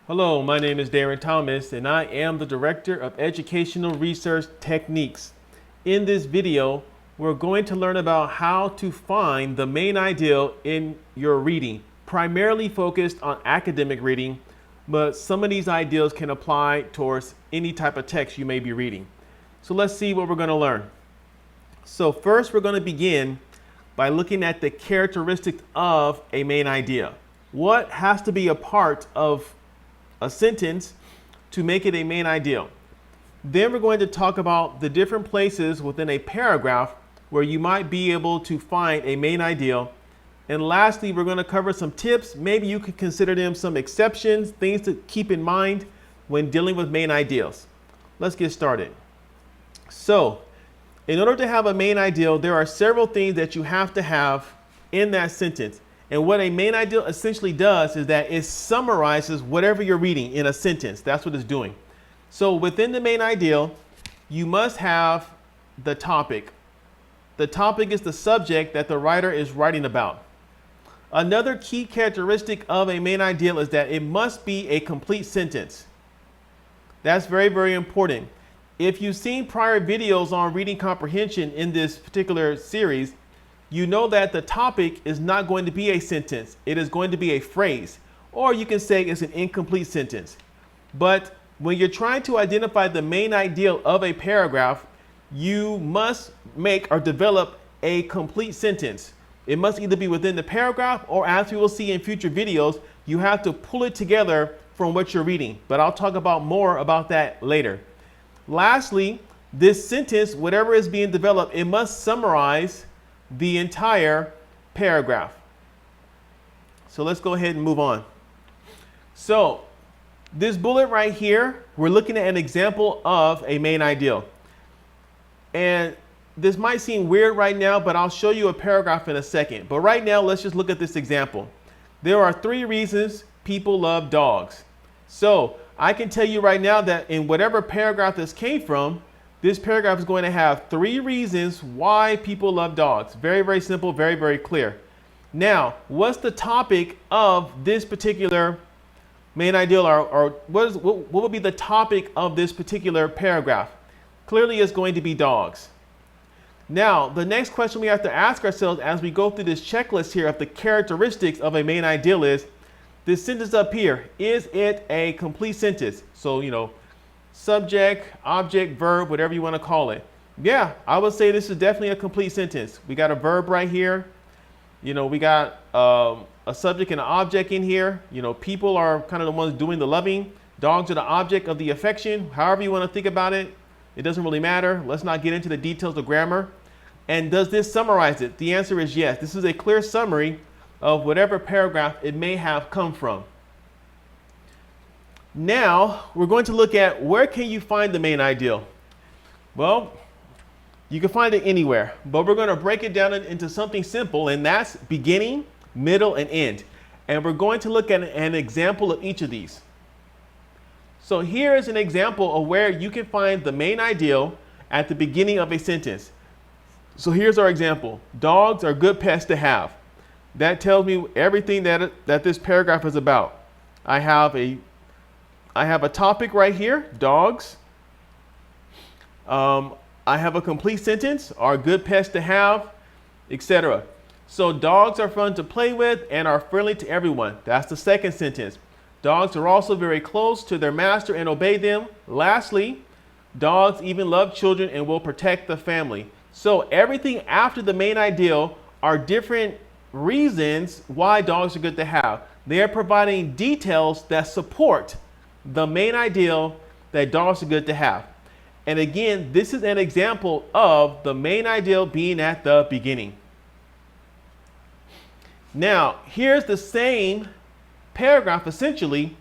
Hello, my name is Darren Thomas, and I am the Director of Educational Research Techniques. In this video, we're going to learn about how to find the main ideal in your reading, primarily focused on academic reading, but some of these ideals can apply towards any type of text you may be reading. So let's see what we're going to learn. So first, we're going to begin by looking at the characteristics of a main idea. What has to be a part of a sentence to make it a main ideal? Then we're going to talk about the different places within a paragraph where you might be able to find a main ideal. And lastly, we're going to cover some tips. Maybe you could consider them some exceptions, things to keep in mind when dealing with main ideals. Let's get started. So, in order to have a main ideal, there are several things that you have to have in that sentence. And what a main ideal essentially does is that it summarizes whatever you're reading in a sentence. That's what it's doing. So within the main ideal, you must have the topic. The topic is the subject that the writer is writing about. Another key characteristic of a main ideal is that it must be a complete sentence. That's very, very important. If you've seen prior videos on reading comprehension in this particular series, you know that the topic is not going to be a sentence. It is going to be a phrase, or you can say it's an incomplete sentence. But when you're trying to identify the main ideal of a paragraph, you must make or develop a complete sentence. It must either be within the paragraph, or as we will see in future videos, you have to pull it together from what you're reading. But I'll talk about more about that later. Lastly, this sentence, whatever is being developed, it must summarize the entire paragraph. So let's go ahead and move on. So this bullet right here, we're looking at an example of a main ideal. And this might seem weird right now, but I'll show you a paragraph in a second. But right now, let's just look at this example. There are 3 reasons people love dogs. So I can tell you right now that in whatever paragraph this came from, this paragraph is going to have 3 reasons why people love dogs. Very, very simple, very, very clear. Now, what's the topic of this particular main ideal, or what would be the topic of this particular paragraph? Clearly, it's going to be dogs. Now, the next question we have to ask ourselves as we go through this checklist here of the characteristics of a main ideal is, this sentence up here, is it a complete sentence? So, subject, object, verb, whatever you want to call it. Yeah, I would say this is definitely a complete sentence. We got a verb right here. We got a subject and an object in here. People are kind of the ones doing the loving. Dogs are the object of the affection. However you want to think about it, it doesn't really matter. Let's not get into the details of grammar. And does this summarize it? The answer is yes. This is a clear summary of whatever paragraph it may have come from. Now, we're going to look at where can you find the main ideal? Well, you can find it anywhere, but we're going to break it down into something simple, and that's beginning, middle, and end. And we're going to look at an example of each of these. So here is an example of where you can find the main ideal at the beginning of a sentence. So here's our example. Dogs are good pets to have. That tells me everything that this paragraph is about. I have a topic right here, dogs. I have a complete sentence, are good pets to have, etc. So dogs are fun to play with and are friendly to everyone. That's the second sentence. Dogs are also very close to their master and obey them. Lastly, dogs even love children and will protect the family. So everything after the main ideal are different reasons why dogs are good to have. They are providing details that support the main ideal that dogs are good to have. And again, this is an example of the main ideal being at the beginning. Now, here's the same paragraph essentially,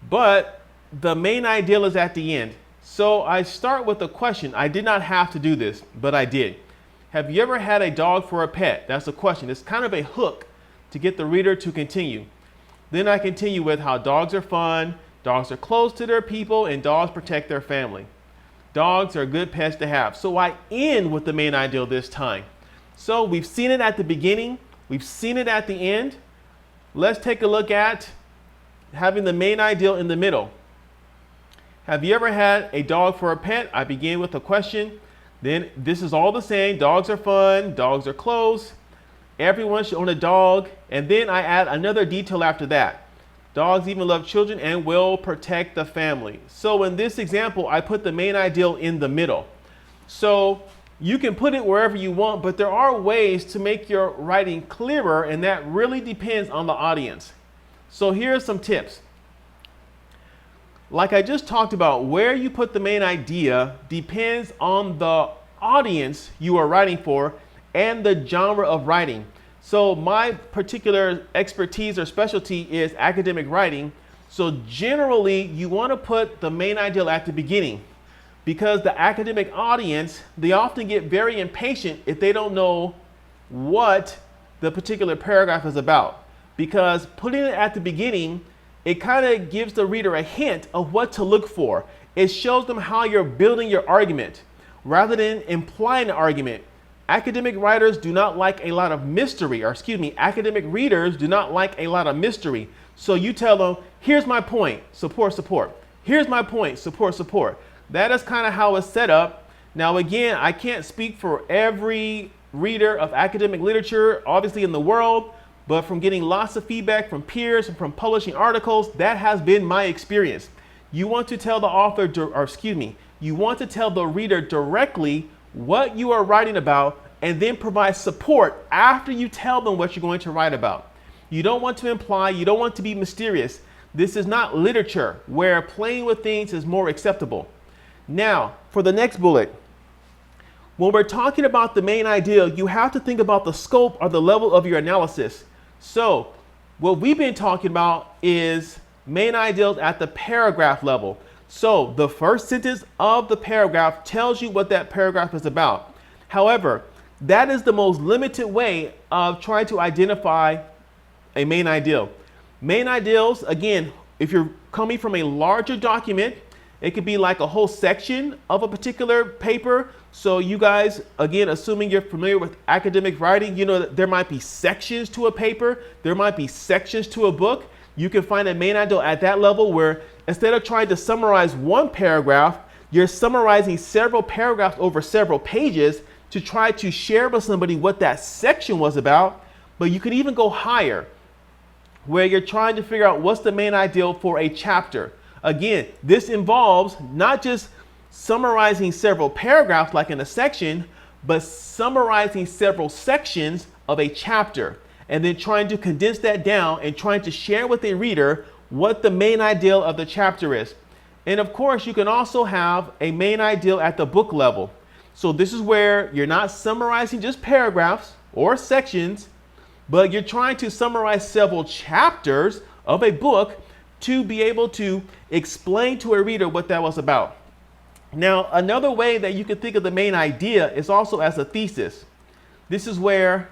but the main ideal is at the end. So I start with a question. I did not have to do this, but I did. Have you ever had a dog for a pet? That's the question. It's kind of a hook to get the reader to continue. Then I continue with how dogs are fun, dogs are close to their people, and dogs protect their family. Dogs are good pets to have. So I end with the main ideal this time. So we've seen it at the beginning. We've seen it at the end. Let's take a look at having the main ideal in the middle. Have you ever had a dog for a pet? I begin with a question. Then this is all the same. Dogs are fun. Dogs are close. Everyone should own a dog. And then I add another detail after that. Dogs even love children and will protect the family. So in this example, I put the main ideal in the middle. So you can put it wherever you want, but there are ways to make your writing clearer, and that really depends on the audience. So here are some tips. Like I just talked about, where you put the main idea depends on the audience you are writing for and the genre of writing. So my particular expertise or specialty is academic writing. So generally you want to put the main ideal at the beginning, because the academic audience, they often get very impatient if they don't know what the particular paragraph is about. Because putting it at the beginning, it kind of gives the reader a hint of what to look for. It shows them how you're building your argument rather than implying an argument. Academic writers do not like a lot of mystery, or academic readers do not like a lot of mystery. So you tell them, here's my point, support, support. Here's my point, support, support. That is kind of how it's set up. Now, again, I can't speak for every reader of academic literature, obviously in the world, but from getting lots of feedback from peers and from publishing articles, that has been my experience. You want to tell the author, you want to tell the reader directly what you are writing about, and then provide support after you tell them what you're going to write about. You don't want to imply, you don't want to be mysterious. This is not literature where playing with things is more acceptable. Now, for the next bullet, when we're talking about the main ideal, you have to think about the scope or the level of your analysis. So what we've been talking about is main ideals at the paragraph level. So the first sentence of the paragraph tells you what that paragraph is about. However, that is the most limited way of trying to identify a main ideal. Main ideals, again, if you're coming from a larger document, it could be like a whole section of a particular paper. So you guys, again, assuming you're familiar with academic writing, you know that there might be sections to a paper, there might be sections to a book. You can find a main ideal at that level where instead of trying to summarize one paragraph, you're summarizing several paragraphs over several pages to try to share with somebody what that section was about. But you can even go higher, where you're trying to figure out what's the main ideal for a chapter. Again, this involves not just summarizing several paragraphs like in a section, but summarizing several sections of a chapter, and then trying to condense that down and trying to share with a reader what the main ideal of the chapter is. And of course, you can also have a main ideal at the book level. So this is where you're not summarizing just paragraphs or sections, but you're trying to summarize several chapters of a book to be able to explain to a reader what that was about. Now, another way that you can think of the main idea is also as a thesis. This is where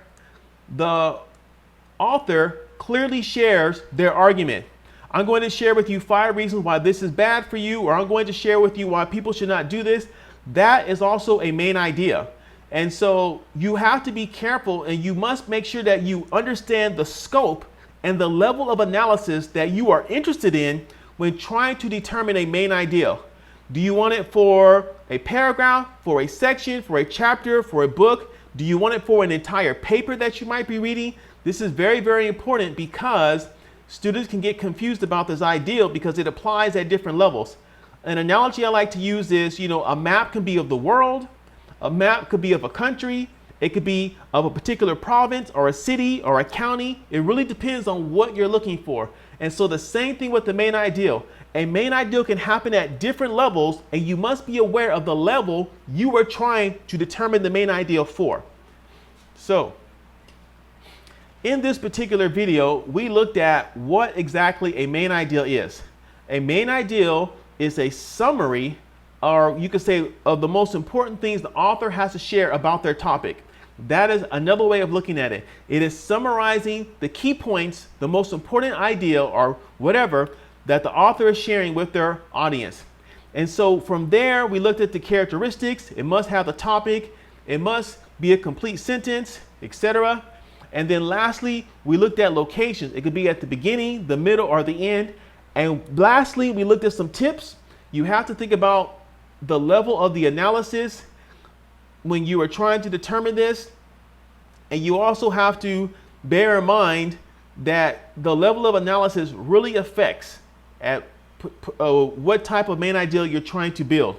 the author clearly shares their argument. I'm going to share with you 5 reasons why this is bad for you, or I'm going to share with you why people should not do this. That is also a main idea. And so you have to be careful, and you must make sure that you understand the scope and the level of analysis that you are interested in when trying to determine a main idea. Do you want it for a paragraph, for a section, for a chapter, for a book? Do you want it for an entire paper that you might be reading? This is very, very important because students can get confused about this ideal because it applies at different levels. An analogy I like to use is, a map can be of the world, a map could be of a country, it could be of a particular province or a city or a county. It really depends on what you're looking for. And so the same thing with the main ideal. A main ideal can happen at different levels, and you must be aware of the level you are trying to determine the main ideal for. So in this particular video, we looked at what exactly a main ideal is. A main ideal is a summary, or you could say, of the most important things the author has to share about their topic. That is another way of looking at it. It is summarizing the key points, the most important idea or whatever that the author is sharing with their audience. And so from there, we looked at the characteristics. It must have the topic. It must be a complete sentence, etc. And then lastly, we looked at locations. It could be at the beginning, the middle, or the end. And lastly, we looked at some tips. You have to think about the level of the analysis when you are trying to determine this. And you also have to bear in mind that the level of analysis really affects at what type of main ideal you're trying to build.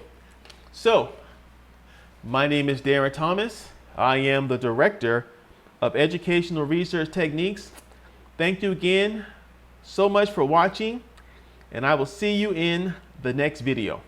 So, my name is Darren Thomas. I am the Director of Educational Research Techniques. Thank you again so much for watching, and I will see you in the next video.